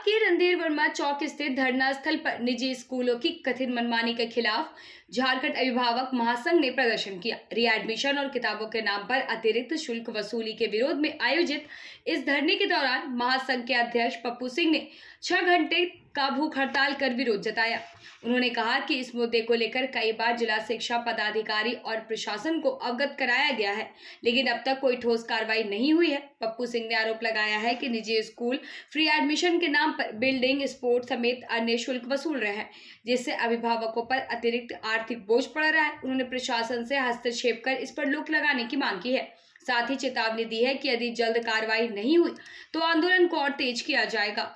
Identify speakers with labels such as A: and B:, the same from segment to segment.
A: के रणधीर वर्मा चौक स्थित धरना स्थल पर निजी स्कूलों की कथित मनमानी के खिलाफ झारखंड अभिभावक महासंघ ने प्रदर्शन किया। रीएडमिशन और किताबों के नाम पर अतिरिक्त शुल्क वसूली के विरोध में आयोजित इस धरने के दौरान महासंघ के अध्यक्ष पप्पू सिंह ने 6 घंटे का भूख हड़ताल कर विरोध जताया। उन्होंने कहा कि इस मुद्दे को लेकर कई बार जिला शिक्षा पदाधिकारी और प्रशासन को अवगत कराया गया है, लेकिन अब तक कोई ठोस कार्रवाई नहीं हुई है। पप्पू सिंह ने आरोप लगाया है कि निजी स्कूल फ्री एडमिशन के नाम पर बिल्डिंग, स्पोर्ट समेत अन्य शुल्क वसूल रहे हैं, जिससे अभिभावकों पर अतिरिक्त आर्थिक बोझ पड़ रहा है। उन्होंने प्रशासन से हस्तक्षेप कर इस पर रोक लगाने की मांग की है। साथ ही चेतावनी दी है कि यदि जल्द कार्रवाई नहीं हुई तो आंदोलन को और तेज किया जाएगा।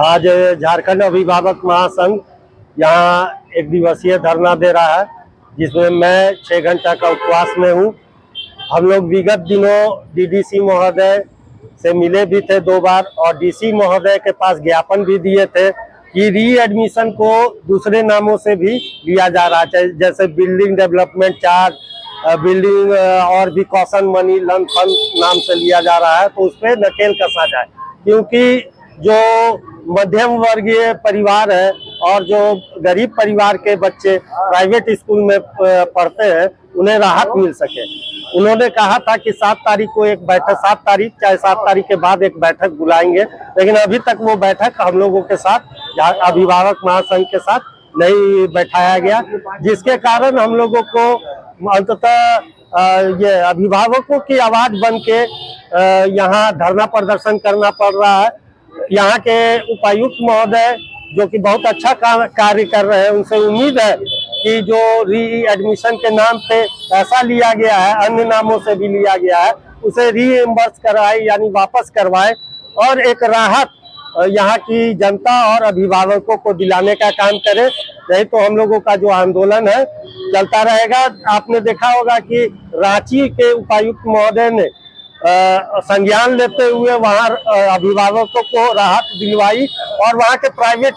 B: आज झारखंड अभिभावक महासंघ यहाँ एक दिवसीय धरना दे रहा है, जिसमें मैं 6 घंटा का उपवास में हूँ। हम लोग विगत दिनों डीडीसी महोदय से मिले भी थे 2 बार और डीसी महोदय के पास ज्ञापन भी दिए थे कि री एडमिशन को दूसरे नामों से भी लिया जा रहा है, जैसे बिल्डिंग डेवलपमेंट चार्ज, बिल्डिंग और भी कॉशन मनी लन फंड नाम से लिया जा रहा है। तो उस पर नकेल कसा जाए, क्योंकि जो मध्यम वर्गीय परिवार है और जो गरीब परिवार के बच्चे प्राइवेट स्कूल में पढ़ते हैं, उन्हें राहत मिल सके। उन्होंने कहा था कि 7 तारीख को एक बैठक, 7 तारीख चाहे 7 तारीख के बाद एक बैठक बुलाएंगे, लेकिन अभी तक वो बैठक हम लोगों के साथ, अभिभावक महासंघ के साथ नहीं बैठाया गया, जिसके कारण हम लोगों को अंततः ये अभिभावकों की आवाज बन के यहाँ धरना प्रदर्शन करना पड़ रहा है। यहाँ के उपायुक्त महोदय जो कि बहुत अच्छा कार्य कर रहे हैं, उनसे उम्मीद है कि जो री एडमिशन के नाम पे पैसा लिया गया है, अन्य नामों से भी लिया गया है, उसे रीइंबर्स करवाए, यानी वापस करवाए और एक राहत यहाँ की जनता और अभिभावकों को दिलाने का काम करे। नहीं तो हम लोगों का जो आंदोलन है चलता रहेगा। आपने देखा होगा कि रांची के उपायुक्त महोदय ने संज्ञान लेते हुए वहाँ अभिभावकों को राहत दिलवाई और वहाँ के प्राइवेट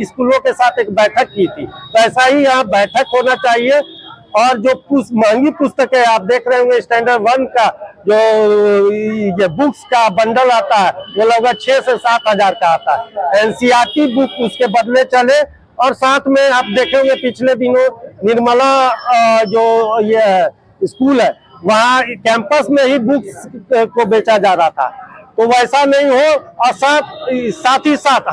B: स्कूलों के साथ एक बैठक की थी। तो ऐसा ही यहाँ बैठक होना चाहिए। और जो महंगी पुस्तकें आप देख रहे होंगे, स्टैंडर्ड 1 का जो ये बुक्स का बंडल आता है, वो लगभग 6 से 7 हजार का आता है। एनसीईआरटी बुक उसके बदले चले। और साथ में आप देखेंगे पिछले दिनों निर्मला जो ये स्कूल है, वहाँ कैंपस में ही बुक्स को बेचा जा रहा था। तो वैसा नहीं हो। और साथ ही साथ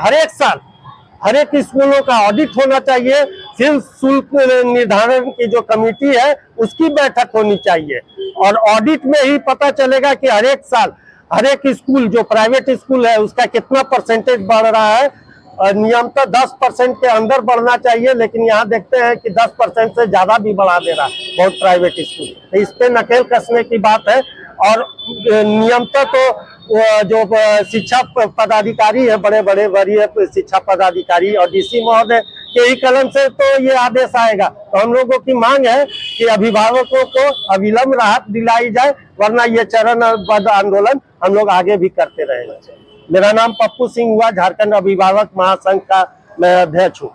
B: हर एक स्कूलों का ऑडिट होना चाहिए। फिर शुल्क निर्धारण की जो कमेटी है उसकी बैठक होनी चाहिए और ऑडिट में ही पता चलेगा कि हर एक साल हर एक स्कूल जो प्राइवेट स्कूल है उसका कितना परसेंटेज बढ़ रहा है। नियमतः 10% के अंदर बढ़ना चाहिए, लेकिन यहाँ देखते हैं कि 10% से ज्यादा भी बढ़ा दे रहा है बहुत प्राइवेट स्कूल। तो इस पे नकेल कसने की बात है। और नियमतः तो जो शिक्षा पदाधिकारी है, बड़े बड़े वरीय शिक्षा पदाधिकारी और डीसी महोदय के ही कलम से तो ये आदेश आएगा। तो हम लोगों की मांग है कि अभिभावकों को अविलंब राहत दिलाई जाए, वरना ये चरणबद्ध आंदोलन हम लोग आगे भी करते रहेंगे। मेरा नाम पप्पू सिंह हुआ, झारखंड अभिभावक महासंघ का मैं अध्यक्ष हूँ।